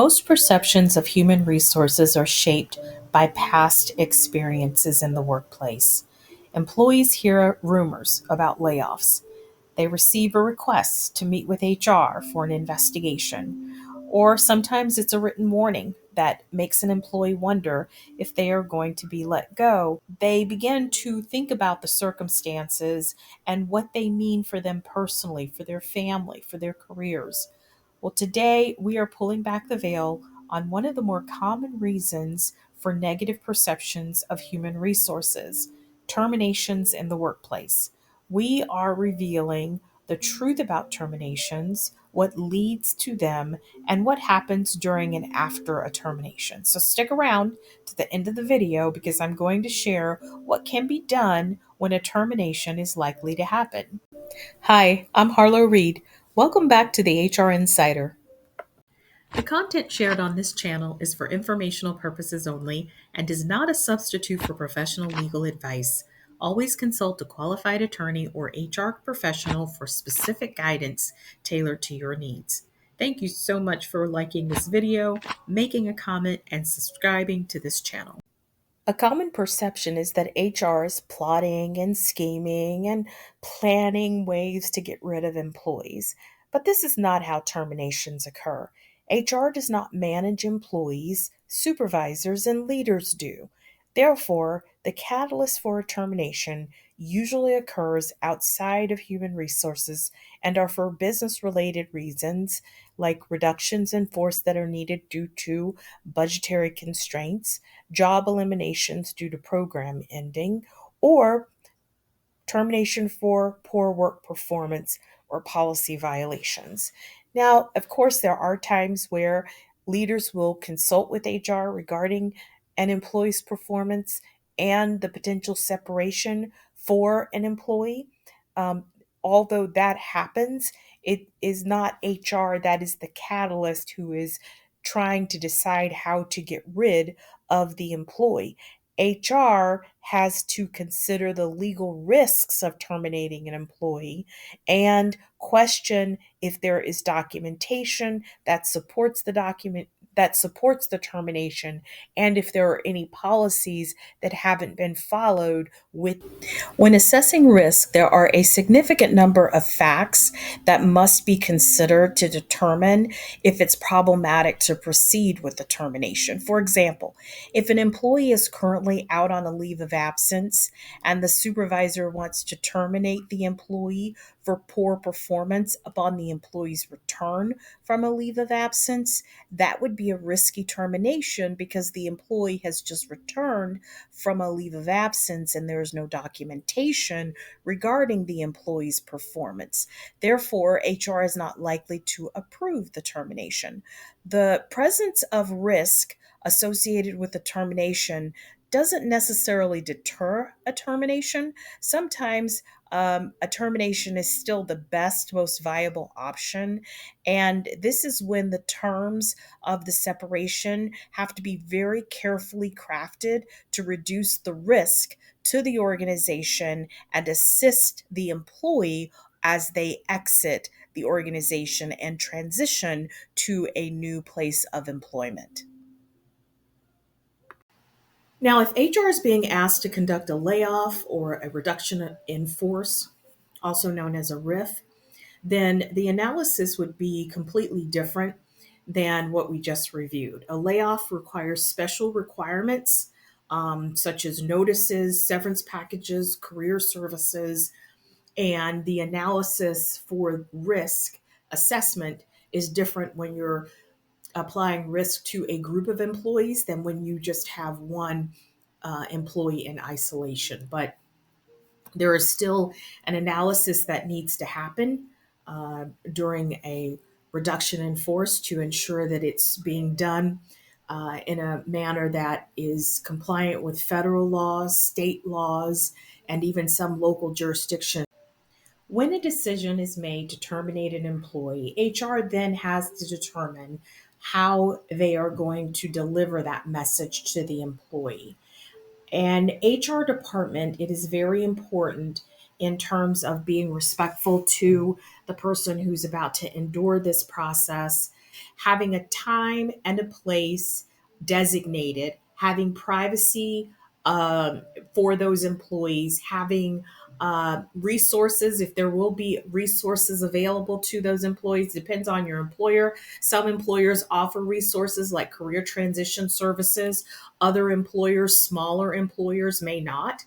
Most perceptions of human resources are shaped by past experiences in the workplace. Employees hear rumors about layoffs. They receive a request to meet with HR for an investigation. Or sometimes it's a written warning that makes an employee wonder if they are going to be let go. They begin to think about the circumstances and what they mean for them personally, for their family, for their careers. Well, today we are pulling back the veil on one of the more common reasons for negative perceptions of human resources: terminations in the workplace. We are revealing the truth about terminations, what leads to them, and what happens during and after a termination. So stick around to the end of the video because I'm going to share what can be done when a termination is likely to happen. Hi, I'm Harlow Reed. Welcome back to the HR Insider. The content shared on this channel is for informational purposes only and is not a substitute for professional legal advice. Always consult a qualified attorney or HR professional for specific guidance tailored to your needs. Thank you so much for liking this video, making a comment, and subscribing to this channel. A common perception is that HR is plotting and scheming and planning ways to get rid of employees. But this is not how terminations occur. HR does not manage employees, supervisors, and leaders do. Therefore, the catalyst for a termination usually occurs outside of human resources and are for business related reasons like reductions in force that are needed due to budgetary constraints, job eliminations due to program ending, or termination for poor work performance or policy violations. Now, of course, there are times where leaders will consult with HR regarding an employee's performance and the potential separation for an employee. Um, Although that happens, it is not HR that is the catalyst who is trying to decide how to get rid of the employee. HR has to consider the legal risks of terminating an employee and question if there is documentation that supports the termination, and if there are any policies that haven't been followed with. When assessing risk, there are a significant number of facts that must be considered to determine if it's problematic to proceed with the termination. For example, if an employee is currently out on a leave of absence and the supervisor wants to terminate the employee for poor performance upon the employee's return from a leave of absence, that would be a risky termination because the employee has just returned from a leave of absence and there is no documentation regarding the employee's performance. Therefore, HR is not likely to approve the termination. The presence of risk associated with the termination doesn't necessarily deter a termination. Sometimes a termination is still the best, most viable option. And this is when the terms of the separation have to be very carefully crafted to reduce the risk to the organization and assist the employee as they exit the organization and transition to a new place of employment. Now, if HR is being asked to conduct a layoff or a reduction in force, also known as a RIF, then the analysis would be completely different than what we just reviewed. A layoff requires special requirements, such as notices, severance packages, career services, and the analysis for risk assessment is different when you're applying risk to a group of employees than when you just have one employee in isolation. But there is still an analysis that needs to happen during a reduction in force to ensure that it's being done in a manner that is compliant with federal laws, state laws, and even some local jurisdictions. When a decision is made to terminate an employee, HR then has to determine how they are going to deliver that message to the employee. And HR department, it is very important in terms of being respectful to the person who's about to endure this process, Having a time and a place designated, having privacy um, for those employees, having resources, if there will be resources available to those employees, depends on your employer. Some employers offer resources like career transition services. Other employers, smaller employers, may not.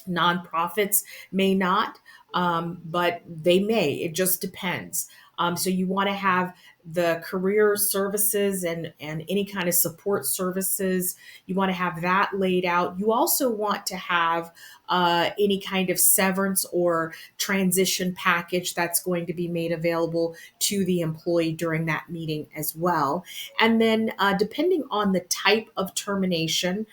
Nonprofits may not, but they may. It just depends. So you want to have the career services and any kind of support services. You want to have that laid out. You also want to have any kind of severance or transition package that's going to be made available to the employee during that meeting as well. And then, depending on the type of termination,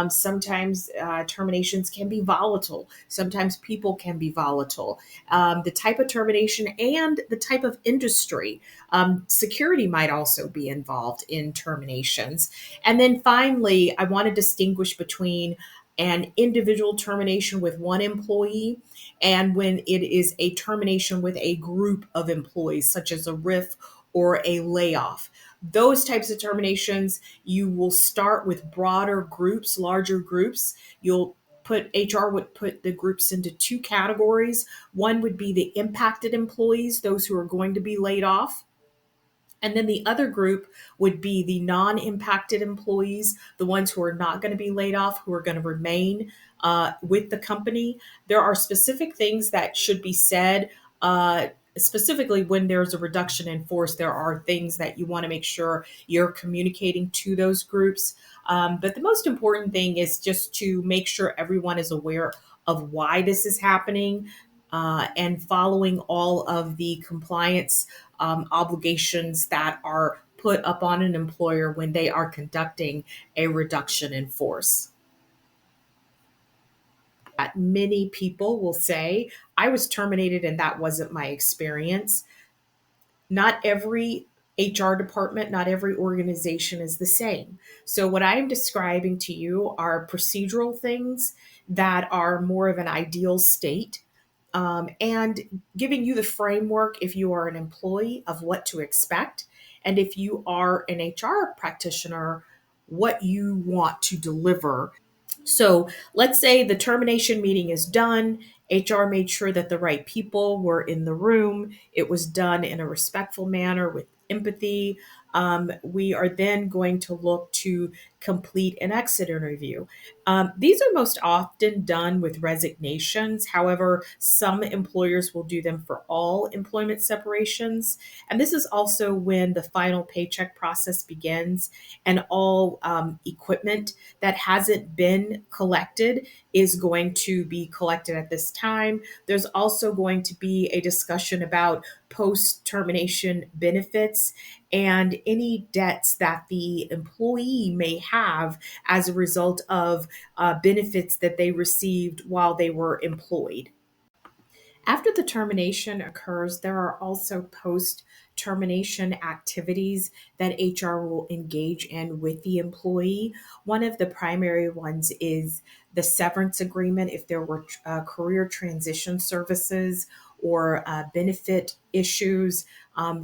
sometimes terminations can be volatile. Sometimes people can be volatile. The type of termination and the type of industry. Security might also be involved in terminations. And then finally, I want to distinguish between an individual termination with one employee and when it is a termination with a group of employees, such as a RIF or a layoff. Those types of terminations, you will start with broader groups, larger groups. You'll put HR would put the groups into two categories. One would be the impacted employees, those who are going to be laid off. And then the other group would be the non impacted employees, the ones who are not going to be laid off, who are going to remain with the company. There are specific things that should be said. Specifically, when there's a reduction in force, there are things that you want to make sure you're communicating to those groups. But the most important thing is just to make sure everyone is aware of why this is happening and following all of the compliance obligations that are put up on an employer when they are conducting a reduction in force. Many people will say, I was terminated and that wasn't my experience. Not every HR department, not every organization is the same. So, what I'm describing to you are procedural things that are more of an ideal state, and giving you the framework if you are an employee of what to expect. And if you are an HR practitioner, what you want to deliver. So let's say the termination meeting is done. HR made sure that the right people were in the room. It was done in a respectful manner with empathy. We are then going to look to complete an exit interview. These are most often done with resignations. However, some employers will do them for all employment separations. And this is also when the final paycheck process begins and all equipment that hasn't been collected is going to be collected at this time. There's also going to be a discussion about post termination benefits and any debts that the employee may have as a result of benefits that they received while they were employed. After the termination occurs, there are also post termination activities that HR will engage in with the employee. One of the primary ones is the severance agreement if there were career transition services or benefit issues.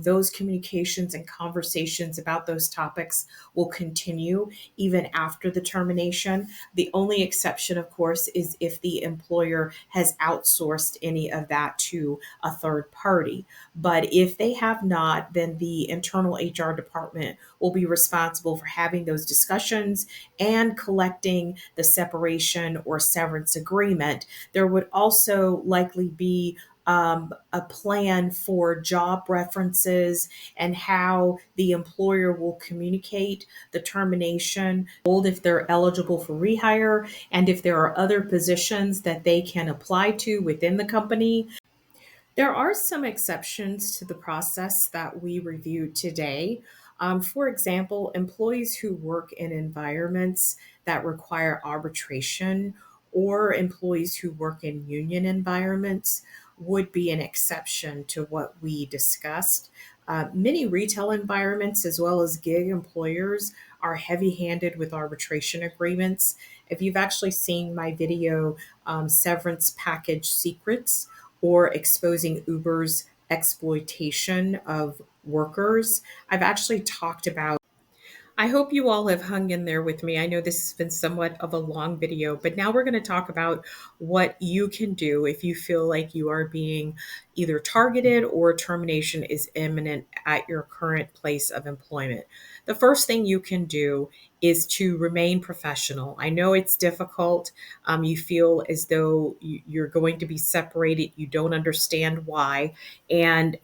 Those communications and conversations about those topics will continue even after the termination. The only exception, of course, is if the employer has outsourced any of that to a third party. But if they have not, then the internal HR department will be responsible for having those discussions and collecting the separation or severance agreement. There would also likely be a plan for job references and how the employer will communicate the termination, if they're eligible for rehire, and if there are other positions that they can apply to within the company. There are some exceptions to the process that we reviewed today. For example, employees who work in environments that require arbitration or employees who work in union environments would be an exception to what we discussed. Many retail environments, as well as gig employers, are heavy handed with arbitration agreements. If you've actually seen my video, Severance Package Secrets, or exposing Uber's exploitation of workers. I've actually talked about. I hope you all have hung in there with me. I know this has been somewhat of a long video, but now we're going to talk about what you can do if you feel like you are being either targeted or termination is imminent at your current place of employment. The first thing you can do is to remain professional. I know it's difficult. You feel as though you're going to be separated. You don't understand why. And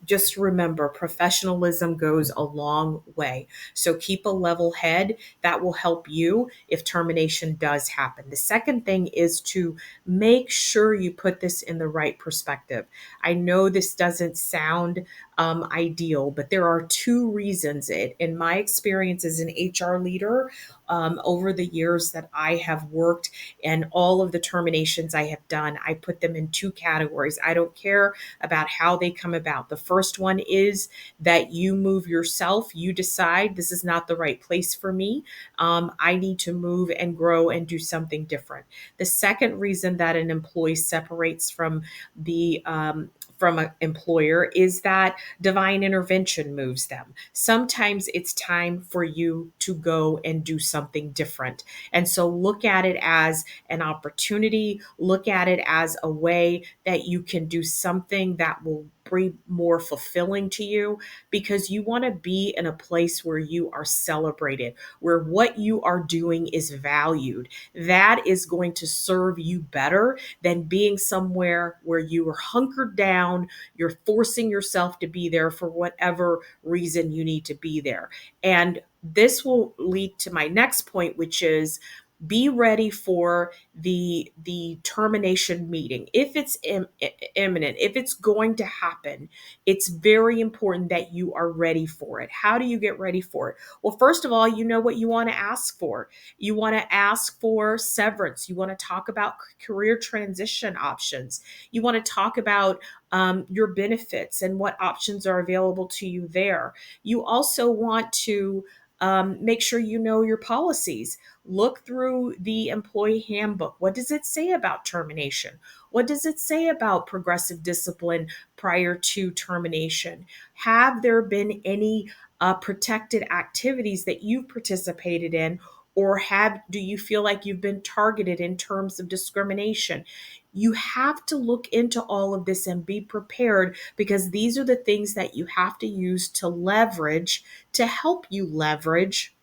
just remember, professionalism goes a long way. So keep a level head. That will help you if termination does happen. The second thing is to make sure you put this in the right perspective. I know this doesn't sound ideal, but there are two reasons. In my experience as an HR leader, over the years that I have worked and all of the terminations I have done, I put them in two categories. I don't care about how they come about. The first one is that you move yourself. You decide this is not the right place for me. I need to move and grow and do something different. The second reason that an employee separates from an employer is that divine intervention moves them. Sometimes it's time for you to go and do something different. And so look at it as an opportunity, look at it as a way that you can do something that will be more fulfilling to you, because you want to be in a place where you are celebrated, where what you are doing is valued. That is going to serve you better than being somewhere where you are hunkered down, you're forcing yourself to be there for whatever reason you need to be there. And this will lead to my next point, which is be ready for the termination meeting. If it's imminent, if it's going to happen, it's very important that you are ready for it. How do you get ready for it? Well, first of all, you know what you want to ask for. You want to ask for severance. You want to talk about career transition options. You want to talk about your benefits and what options are available to you there. You also want to make sure you know your policies. Look through the employee handbook. What does it say about termination? What does it say about progressive discipline prior to termination? Have there been any protected activities that you've participated in? Or do you feel like you've been targeted in terms of discrimination? You have to look into all of this and be prepared, because these are the things that you have to use to leverage, to help you leverage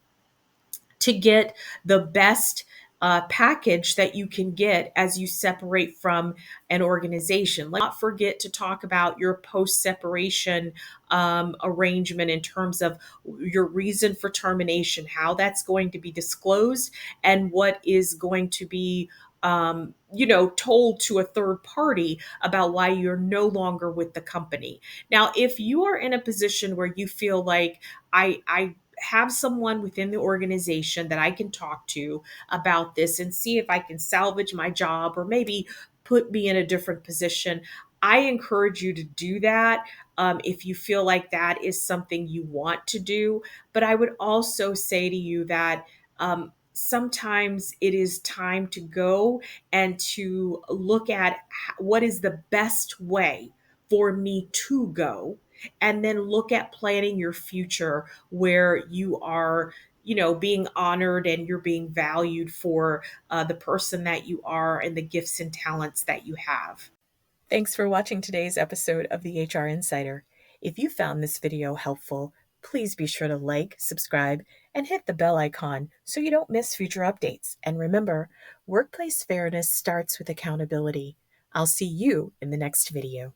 to get the best package that you can get as you separate from an organization. Let's not forget to talk about your post separation arrangement in terms of your reason for termination, how that's going to be disclosed, and what is going to be told to a third party about why you're no longer with the company. Now, if you are in a position where you feel like I have someone within the organization that I can talk to about this and see if I can salvage my job or maybe put me in a different position, I encourage you to do that if you feel like that is something you want to do. But I would also say to you that sometimes it is time to go and to look at what is the best way for me to go, and then look at planning your future where you are being honored and you're being valued for the person that you are and the gifts and talents that you have. Thanks for watching today's episode of the HR Insider. If you found this video helpful, please be sure to like, subscribe, and hit the bell icon so you don't miss future updates. And remember, workplace fairness starts with accountability. I'll see you in the next video.